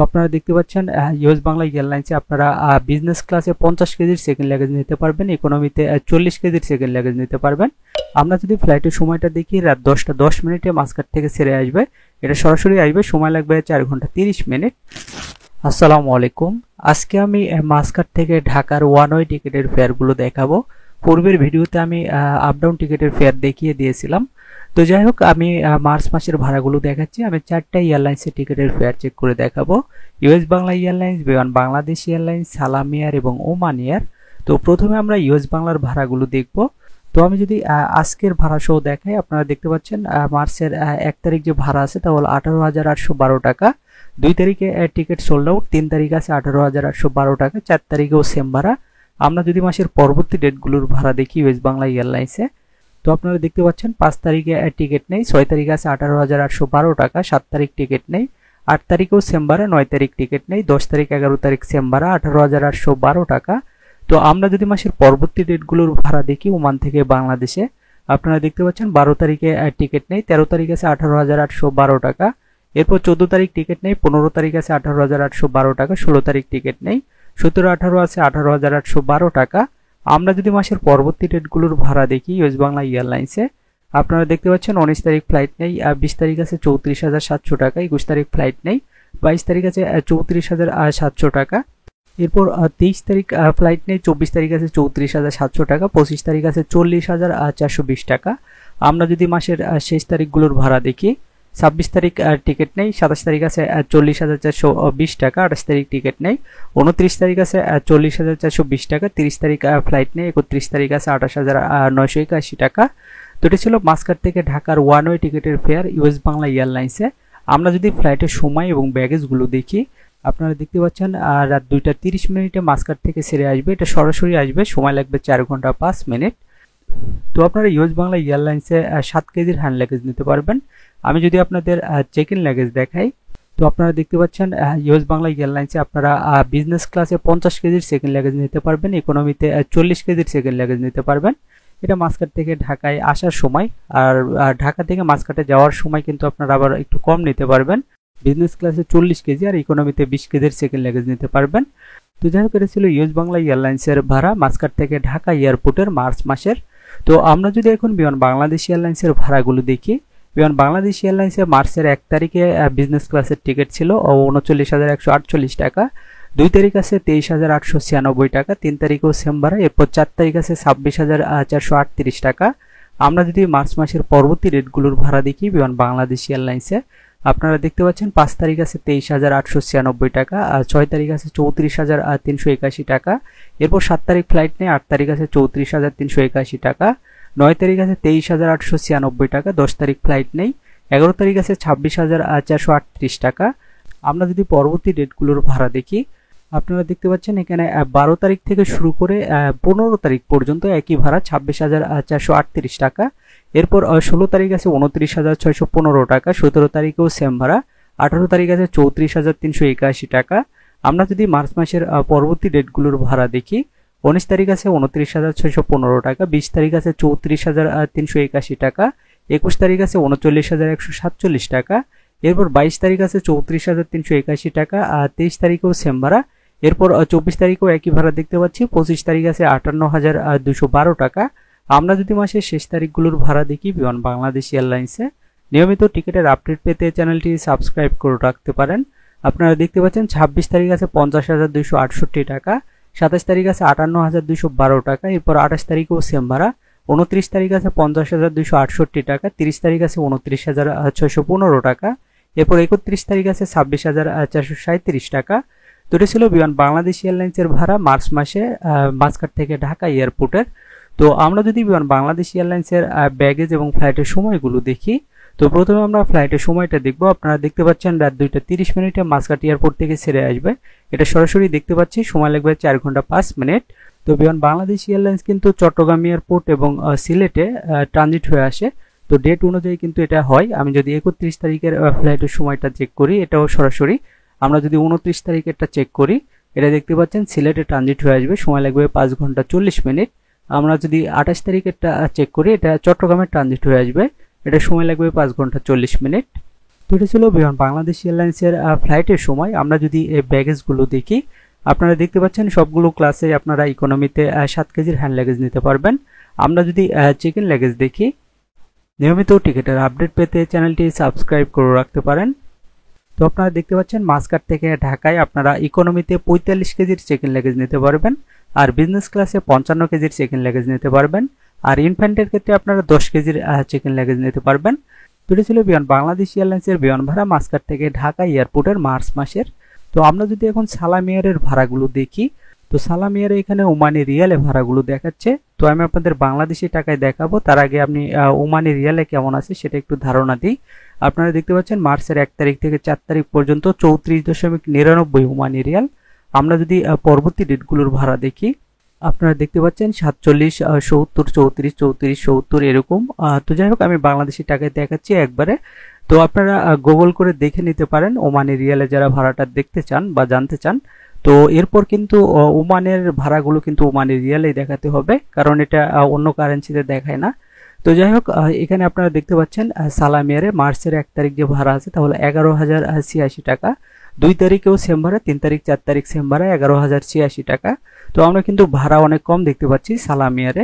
আপনারা দেখতে পাচ্ছেন ইউএস বাংলা এয়ারলাইন্সে আপনারা বিজনেস ক্লাসে 50 কেজির সেকেন্ড লাগেজ নিতে পারবেন, ইকোনমিতে 40 কেজির সেকেন্ড লাগেজ নিতে পারবেন। আমরা যদি ফ্লাইটের সময়টা দেখি, রাত 10টা 10 মিনিটে মাস্কাট থেকে ছেড়ে আসবে। এটা সরাসরি আসবে, সময় লাগবে 4 ঘন্টা 30 মিনিট। আসসালামু আলাইকুম। আজকে আমি মাস্কাট থেকে ঢাকার ওয়ান ওয়ে টিকিটের ফেয়ারগুলো দেখাবো। পূর্বের ভিডিওতে আমি আপ ডাউন টিকিটের ফেয়ার দেখিয়ে দিয়েছিলাম। তো যাই হোক, আমি মার্চ মাসের ভাড়াগুলো দেখাচ্ছি। আমি 4টা এয়ারলাইন্সের টিকিটের ফেয়ার চেক করে দেখাবো। ইউএস বাংলা এয়ারলাইন্স, বিমান বাংলাদেশ এয়ারলাইন্স, সালাম এয়ার এবং ওমান এয়ার। তো প্রথমে আমরা ইউএস বাংলার ভাড়াগুলো দেখব। তো আমি যদি আজকের ভাড়া সহ দেখাই, আপনারা দেখতে পাচ্ছেন মার্চের 1 তারিখ যে ভাড়া আছে তা হলো 18,812 টাকা। 2 তারিখে টিকিট সোল্ড আউট, 3 তারিখ আছে 18,812 টাকা, 4 তারিখেও সেম ভাড়া। আমরা যদি মাসের পরবর্তী ডেটগুলোর ভাড়া দেখি ইউএস বাংলা এয়ারলাইন্সে, তো আপনারা দেখতে পাচ্ছেন 5 তারিখে টিকিট নেই, 6 তারিখ আছে 18,812 টাকা, 7 তারিখ টিকিট নেই, 8 তারিখেও সেম ভাড়া, 9 তারিখ টিকিট নেই, 10 তারিখ 11 তারিখ সেম ভাড়া 18,812 টাকা। তো আমরা যদি মাসের পরবর্তী ডেটগুলোর ভাড়া দেখি ওমান থেকে বাংলাদেশে, আপনারা দেখতে পাচ্ছেন 12 তারিখে টিকিট নেই, 13 তারিখ আছে 18,812 টাকা, এরপর 14 তারিখ টিকিট নেই, 15 তারিখ আছে 18,812 টাকা, 16 তারিখ টিকিট নেই, 17 18 আছে 18,812 টাকা। আমরা যদি মাসের পরবর্তী ডেটগুলোর ভাড়া দেখি ইউএস বাংলা এয়ারলাইন্সে, আপনারা দেখতে পাচ্ছেন 19 তারিখ ফ্লাইট নেই, 20 তারিখ আছে 34,700 টাকা, 21 তারিখ ফ্লাইট নেই, 22 তারিখ আছে 34,700 টাকা, এরপর 23 তারিখ ফ্লাইট নেই, 24 তারিখ আছে 34,700 টাকা, 25 তারিখ আছে 40,420 টাকা। আমরা যদি মাসের শেষ তারিখগুলোর ভাড়া দেখি, 26 তারিখ টিকিট নেই, 27 তারিখ আছে 40,420 টাকা, 28 তারিখ টিকিট নেই, 29 তারিখ আছে 40,420 টাকা, 30 তারিখ ফ্লাইট নেই, 31 তারিখ আছে 28,981 টাকা। তো এটা ছিল মাস্কাট থেকে ঢাকার ওয়ান ওয়ে টিকিটের ফেয়ার ইউএস বাংলা এয়ারলাইন্সে। আমরা যদি ফ্লাইটের সময় এবং ব্যাগেজগুলো দেখি, আপনারা দেখতে পাচ্ছেন রাত 2টা 30 মিনিটে মাস্কাট থেকে ছেড়ে আসবে। এটা সরাসরি আসবে, সময় লাগবে 4 ঘন্টা 5 মিনিট। তো আপনারা ইউএস বাংলা এয়ারলাইন্সে 7 কেজির হ্যান্ড লাগেজ নিতে পারবেন। আমি যদি আপনাদের চেক ইন লাগেজ দেখাই, তো আপনারা দেখতে পাচ্ছেন ইউএস বাংলা এয়ারলাইন্সে আপনারা বিজনেস ক্লাসে 50 কেজির সেকেন্ড লাগেজ নিতে পারবেন, ইকোনমিতে 40 কেজির সেকেন্ড লাগেজ নিতে পারবেন। এটা মাস্কাট থেকে ঢাকায় আসার সময়, আর ঢাকা থেকে মাস্কাটে যাওয়ার সময় কিন্তু আপনারা আবার একটু কম নিতে পারবেন। বিজনেস ক্লাসে 40 কেজি আর ইকোনমিতে 20 কেজির সেকেন্ড লাগেজ নিতে পারবেন। তো যাই হোক, এটা ছিল ইউএস বাংলা এয়ারলাইন্সের ভাড়া মাস্কাট থেকে ঢাকা এয়ারপোর্টের মার্চ মাসের। তো আমরা যদি এখন বিমান বাংলাদেশ এয়ারলাইন্সের ভাড়াগুলো দেখি, বিমান বাংলাদেশ এয়ারলাইন্সে মার্চের 1 তারিখে বিজনেস ক্লাসের টিকিট ছিল 39,148 টাকা, 2 তারিখ আছে 23,896 টাকা, 3 তারিখেও সেম ভাড়া, এরপর 4 তারিখ আছে 26,438 টাকা। আমরা যদি মার্চ মাসের পরবর্তী রেটগুলোর ভাড়া দেখি বিমান বাংলাদেশ এয়ারলাইন্সে, আপনারা দেখতে পাচ্ছেন 5 তারিখ আছে 23,896 টাকা, আর 6 তারিখ আছে 34,381 টাকা, এরপর 7 তারিখ ফ্লাইট নেই, 8 তারিখ আছে 34,381 টাকা, 9 তারিখ আছে 23,896 টাকা, 10 তারিখ ফ্লাইট নেই, 11 তারিখ আছে 26,438 টাকা। আমরা যদি পরবর্তী ডেটগুলোর ভাড়া দেখি, আপনারা দেখতে পাচ্ছেন এখানে 12 তারিখ থেকে শুরু করে 15 তারিখ পর্যন্ত একই ভাড়া 26,438 টাকা, এরপর 16 তারিখ আছে 29,615 টাকা, 17 তারিখেও সেম ভাড়া, 18 তারিখ আছে 34,381 টাকা। আমরা যদি মার্চ মাসের পরবর্তী ডেটগুলোর ভাড়া দেখি, 19 তারিখ আছে 29,615 টাকা, 20 তারিখ আছে 34,381 টাকা, 21 তারিখ আছে 39,147 টাকা, এরপর 22 তারিখ আছে 34,381 টাকা, আর 23 তারিখেও সেম ভাড়া, এরপর 24 তারিখেও একই ভাড়া দেখতে পাচ্ছি, 25 তারিখ আছে 58,212 টাকা। আমরা যদি মাসের শেষ তারিখগুলোর ভাড়া দেখি বিমান বাংলাদেশ এয়ারলাইন্সে, নিয়মিত টিকিটের আপডেট পেতে চ্যানেলটি সাবস্ক্রাইব করে রাখতে পারেন। আপনারা দেখতে পাচ্ছেন 26 তারিখ আছে 50,268 টাকা, 27 তারিখ আছে 58,212 টাকা, এরপর 28 তারিখেও সেম ভাড়া, 29 তারিখ আছে 50,268 টাকা, 30 তারিখ আছে 29,615 টাকা, এরপর 31 তারিখ আছে 26,437 টাকা। তো এটা ছিল বিমান বাংলাদেশ এয়ারলাইন্সের ভাড়া মার্চ মাসে মাস্কাট থেকে ঢাকা এয়ারপোর্টের। তো আমরা যদি বিমান বাংলাদেশ এয়ারলাইন্সের ব্যাগেজ এবং ফ্লাইটের সময়গুলো দেখি, তো প্রথমে আমরা ফ্লাইটের সময়টা দেখব। আপনারা দেখতে পাচ্ছেন রাত 2টা 30 মিনিটে মাস্কাট এয়ারপোর্ট থেকে ছেড়ে আসবে। এটা সরাসরি দেখতে পাচ্ছি, সময় লাগবে 4 ঘন্টা 5 মিনিট। তো বিমান বাংলাদেশ এয়ারলাইন্স কিন্তু চট্টগ্রাম এয়ারপোর্ট এবং সিলেটে ট্রানজিট হয়ে আসে। তো ডেট অনুযায়ী কিন্তু এটা হয়। আমি যদি 31 তারিখের ফ্লাইটের সময়টা চেক করি, এটাও সরাসরি। আমরা যদি 29 তারিখেরটা চেক করি, এটা দেখতে পাচ্ছেন সিলেটে ট্রানজিট হয়ে আসবে, সময় লাগবে 5 ঘন্টা 40 মিনিট। আমরা যদি 28 তারিখেরটা চেক করি, এটা চট্টগ্রামে ট্রানজিট হয়ে আসবে, এটা সময় লাগবে 5 ঘন্টা 40 মিনিট। তো এটা ছিল বিমান বাংলাদেশ এয়ারলাইন্সের ফ্লাইটের সময়। আমরা যদি এই ব্যাগেজগুলো দেখি, আপনারা দেখতে পাচ্ছেন সবগুলো ক্লাসে আপনারা ইকোনমিতে 7 কেজির হ্যান্ড লাগেজ নিতে পারবেন। আমরা যদি চেক ইন লাগেজ দেখি, নিয়মিত টিকিটের আপডেট পেতে চ্যানেলটি সাবস্ক্রাইব করে রাখতে পারেন। তো আপনারা দেখতে পাচ্ছেন মাস্কাট থেকে ঢাকায় আপনারা ইকোনমিতে 45 কেজির চেক ইন লাগেজ নিতে পারবেন, আর বিজনেস ক্লাসে 55 কেজির চেক ইন লাগেজ নিতে পারবেন, আর ইনফ্যান্টের ক্ষেত্রে আপনারা 10 কেজির চেক ইন লাগেজ নিতে পারবেন। তো এটা ছিল বিমান বাংলাদেশ এয়ারলাইন্সের বিমান ভাড়া মাস্কাট থেকে ঢাকা এয়ারপোর্টের মার্চ মাসের। তো আমরা যদি এখন সালাম এয়ারের ভাড়াগুলো দেখি, তো সালাম এয়ারে এখানে ওমানি রিয়ালে ভাড়াগুলো দেখাচ্ছে। তো আমি আপনাদের বাংলাদেশি টাকায় দেখাবো, তার আগে আপনি ওমানি রিয়ালে কেমন আছে সেটা একটু ধারণা দিই। আপনারা দেখতে পাচ্ছেন মার্চের 1 তারিখ থেকে 4 তারিখ পর্যন্ত 34.99 ওমানি রিয়াল। আমরা যদি পরবর্তী ডেটগুলোর ভাড়া দেখি, আপনারা দেখতে পাচ্ছেন 47, 70, 34, 34, 70 এরকম। তো যাই হোক, আমি বাংলাদেশি টাকায় দেখাচ্ছি একবারে। তো আপনারা গুগল করে দেখে নিতে পারেন ওমানি রিয়ালে যারা ভাড়াটা দেখতে চান বা জানতে চান। তো এরপর কিন্তু ওমানের ভাড়াগুলো কিন্তু ওমানি রিয়ালেই দেখাতে হবে, কারণ এটা অন্য কারেন্সিতে দেখায় না। তো যাই হোক, এখানে আপনারা দেখতে পাচ্ছেন সালাম এয়ারে মার্চের 1 তারিখ যে ভাড়া আছে তাহলে 11,086 টাকা, 2 তারিখেও সেম ভাড়া, 3 তারিখ 4 তারিখ সেম ভাড়া 11,086 টাকা। তো আমরা কিন্তু ভাড়া অনেক কম দেখতে পাচ্ছি সালাম এয়ারে।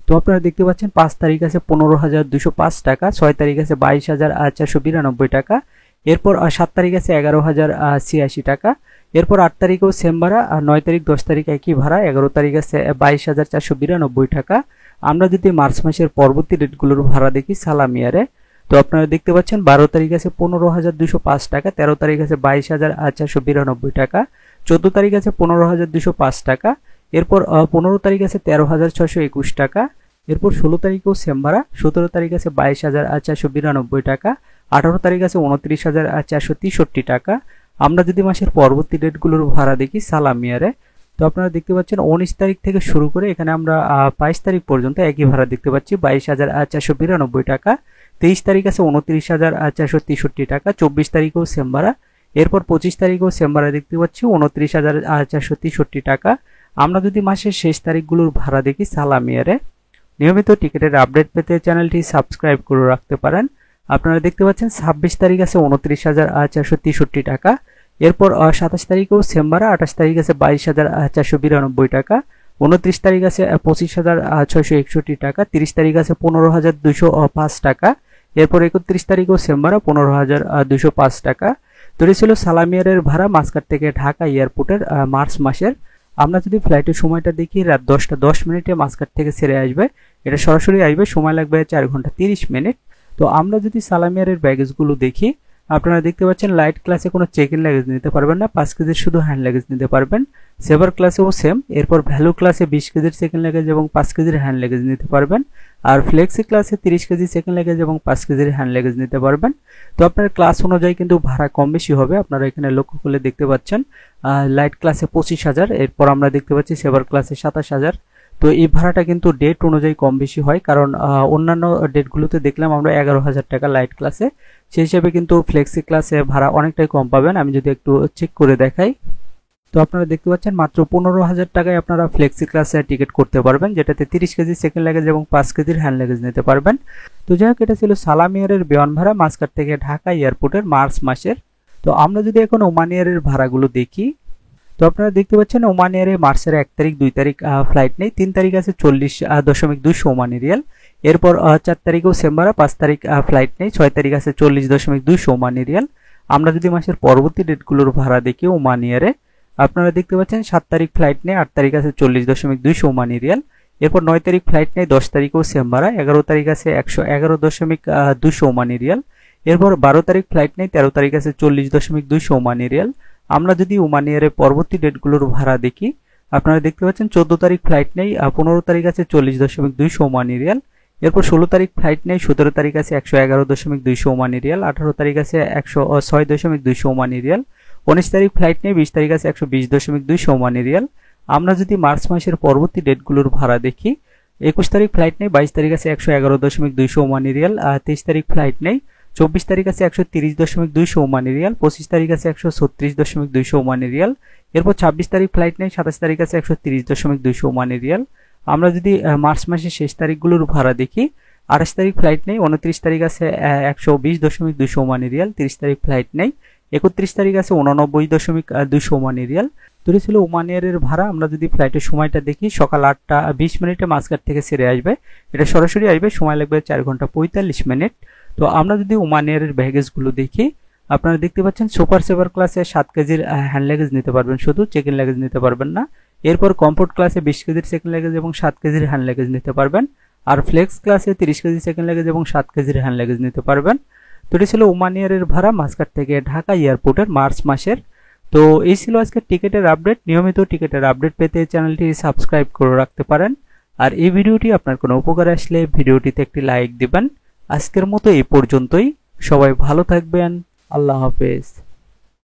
তো আপনারা দেখতে পাচ্ছেন 5 তারিখ আছে 15,205 টাকা, 6 তারিখ আছে 22,492 টাকা, এরপর 7 তারিখ আছে 11,086 টাকা, এরপর 8 তারিখেও সেম ভাড়া, আর 9 তারিখ 10 তারিখ একই ভাড়া, 11 তারিখ আছে 22,492 টাকা। আমরা যদি মার্চ মাসের পরবর্তী ডেটগুলোর ভাড়া দেখি সালাম এয়ারে, তো আপনারা দেখতে পাচ্ছেন 12 তারিখ আছে 15,205 টাকা, 13 তারিখ আছে 22,492 টাকা, 14 তারিখ আছে 15,205 টাকা, এরপর 15 তারিখ আছে 13,621 টাকা, এরপর 16 তারিখেও সেম ভাড়া, 17 তারিখ আছে 22,492 টাকা, 18 তারিখ আছে 29,463 টাকা। আমরা যদি মাসের পরবর্তী ডেটগুলোর ভাড়া দেখি সালাম এয়ারে, তো আপনারা দেখতে পাচ্ছেন 19 তারিখ থেকে শুরু করে এখানে আমরা 22 তারিখ পর্যন্ত একই ভাড়া দেখতে পাচ্ছি 22,492 টাকা, 23 তারিখ আছে 29,463 টাকা, 24 তারিখেও সেম ভাড়া, এরপর 25 তারিখেও সেম ভাড়া দেখতে পাচ্ছি 29,463 টাকা। আমরা যদি মাসের শেষ তারিখগুলোর ভাড়া দেখি সালাম এয়ারে, নিয়মিত টিকিটের আপডেট পেতে চ্যানেলটি সাবস্ক্রাইব করে রাখতে পারেন। আপনারা দেখতে পাচ্ছেন 26 তারিখ আছে 29,463 টাকা, এরপর 27 তারিখেও সেম ভাড়া, 28 তারিখ আছে 22,492 টাকা, 29 তারিখ আছে 25,661 টাকা, 30 তারিখ আছে 15,205 টাকা, এরপর 31 তারিখেও সেম ভাড়া 15,205 টাকা। তো এটা ছিল সালাম এয়ারের ভাড়া মাস্কাট থেকে ঢাকা এয়ারপোর্টের মার্চ মাসের। আমরা যদি ফ্লাইটের সময়টা দেখি, রাত 10:10 মাস্কাট থেকে ছেড়ে আসবে, এটা সরাসরি আসবে, সময় লাগবে 4 ঘন্টা 30 মিনিট। তো আমরা যদি সালাম এয়ারের ব্যাগেজগুলো দেখি, আপনারা দেখতে পাচ্ছেন লাইট ক্লাসে কোনো চেক ইন লাগেজ নিতে পারবেন না, 5 কেজির শুধু হ্যান্ড লাগেজ নিতে পারবেন। সেভার ক্লাসেও সেম, এরপর ভ্যালু ক্লাসে 20 কেজির চেক ইন লাগেজ এবং 5 কেজির হ্যান্ড লাগেজ নিতে পারবেন, আর ফ্লেক্সি ক্লাসে 30 কেজি চেক ইন লাগেজ এবং 5 কেজির হ্যান্ড লাগেজ নিতে পারবেন। তো আপনার ক্লাস অনুযায়ী কিন্তু ভাড়া কম বেশি হবে, আপনারা এখানে লক্ষ্য করলে দেখতে পাচ্ছেন লাইট ক্লাসে 25,000, এরপর আমরা দেখতে পাচ্ছি সেভার ক্লাসে 27,000। তো এই ভাড়াটা কিন্তু ডেট অনুযায়ী কম বেশি হয়, কারণ অন্যান্য ডেটগুলোতে দেখলাম আমরা 11,000 টাকা লাইট ক্লাসে, সেই হিসেবে কিন্তু ফ্লেক্সি ক্লাসে ভাড়া অনেকটাই কম পাবেন। আমি যদি একটু চেক করে দেখাই, তো আপনারা দেখতে পাচ্ছেন মাত্র 15,000 টাকায় আপনারা ফ্লেক্সি ক্লাসে টিকিট করতে পারবেন, যেটাতে 30 কেজি সেকেন্ড লাগেজ এবং 5 কেজির হ্যান্ড লাগেজ নিতে পারবেন। তো যাই হোক, এটা ছিল সালাম এয়ারের বিমান ভাড়া মাস্কাট থেকে ঢাকা এয়ারপোর্টের মার্চ মাসের। তো আমরা যদি এখন ওমান এয়ারের ভাড়াগুলো দেখি, তো আপনারা দেখতে পাচ্ছেন ওমান এয়ারে মার্চের 1 তারিখ 2 তারিখ ফ্লাইট নেই, 3 তারিখ আছে 40.200 ওমানি রিয়াল, এরপর 4 তারিখেও সেম ভাড়া, 5 তারিখ ফ্লাইট নেই, 6 তারিখ আছে 40.200 ওমানি রিয়াল। আমরা যদি মাসের পরবর্তী ডেটগুলোর ভাড়া দেখি ওমান এয়ারে, আপনারা দেখতে পাচ্ছেন 7 তারিখ ফ্লাইট নেই, 8 তারিখ আছে 40.200 ওমানি রিয়াল, এরপর 9 তারিখ ফ্লাইট নেই, 10 তারিখেও সেম ভাড়া, 11 তারিখ আছে 111.200 ওমানি রিয়াল, এরপর 12 তারিখ ফ্লাইট নেই, 13 তারিখ আছে 40.200 ওমানি রিয়াল। আমরা যদি ওমান এয়ারের পরবর্তী ডেটগুলোর ভাড়া দেখি, আপনারা দেখতে পাচ্ছেন 14 তারিখ ফ্লাইট নেই, 15 তারিখ আছে 40.200 ওমানি রিয়াল, এরপর 16 তারিখ ফ্লাইট নেই, 17 তারিখ আছে 111.200 ওমানি রিয়াল, 18 তারিখ আছে 106.200 ওমানি রিয়াল, 19 তারিখ ফ্লাইট নেই, 20 তারিখ আছে 120.200 ওমানি রিয়াল। আমরা যদি মার্চ মাসের পরবর্তী ডেটগুলোর ভাড়া দেখি, 21 তারিখ ফ্লাইট নেই, 22 তারিখ আছে 111.200 ওমানি রিয়াল, 23 তারিখ ফ্লাইট নেই, 24 তারিখ আছে 130.200 ওমানি রিয়াল, 25 তারিখ আছে 136.200 ওমানি রিয়াল, এরপর 26 তারিখ ফ্লাইট নেই, 27 তারিখ আছে 130.200 ওমানি রিয়াল। আমরা যদি মার্চ মাসের শেষ তারিখগুলোর ভাড়া দেখি, 28 তারিখ ফ্লাইট নেই, 29 তারিখ আছে 120.200 ওমানি রিয়াল, 30 তারিখ ফ্লাইট নেই, 31 তারিখ আছে 89.200 ওমানি রিয়াল। তো এটা ছিল ওমান এয়ারের ভাড়া। আমরা যদি ফ্লাইটের সময়টা দেখি, সকাল 8টা 20 মিনিটে মাস্কাট থেকে ছেড়ে আসবে, এটা সরাসরি আসবে, সময় লাগবে 4 ঘন্টা 45 মিনিট। তো আমরা যদি ওমান এয়ারের ব্যাগেজগুলো দেখি, আপনারা দেখতে পাচ্ছেন সুপার সেভার ক্লাসে 7 কেজির হ্যান্ড লাগেজ নিতে পারবেন, শুধু চেক ইন লাগেজ নিতে পারবেন না। এরপর কমফোর্ট ক্লাসে 20 কেজির চেক ইন লাগেজ এবং 7 কেজির হ্যান্ড লাগেজ নিতে পারবেন। আর ফ্লেক্স ক্লাসে 30 কেজি চেক ইন লাগেজ এবং 7 কেজির হ্যান্ড লাগেজ নিতে পারবেন। তো এটি ছিল ওমান এয়ারের ভাড়া মাস্কাট থেকে ঢাকা এয়ারপোর্টের মার্চ মাসের। তো এই ছিল আজকে টিকেটের আপডেট। নিয়মিত টিকেটের আপডেট পেতে চ্যানেলটি সাবস্ক্রাইব করে রাখতে পারেন। আর এই ভিডিওটি আপনার কোনো উপকারে আসলে ভিডিওটিতে একটি লাইক দিবেন। আজকের মতো এই পর্যন্তই। সবাই ভালো থাকবেন। আল্লাহ হাফেজ।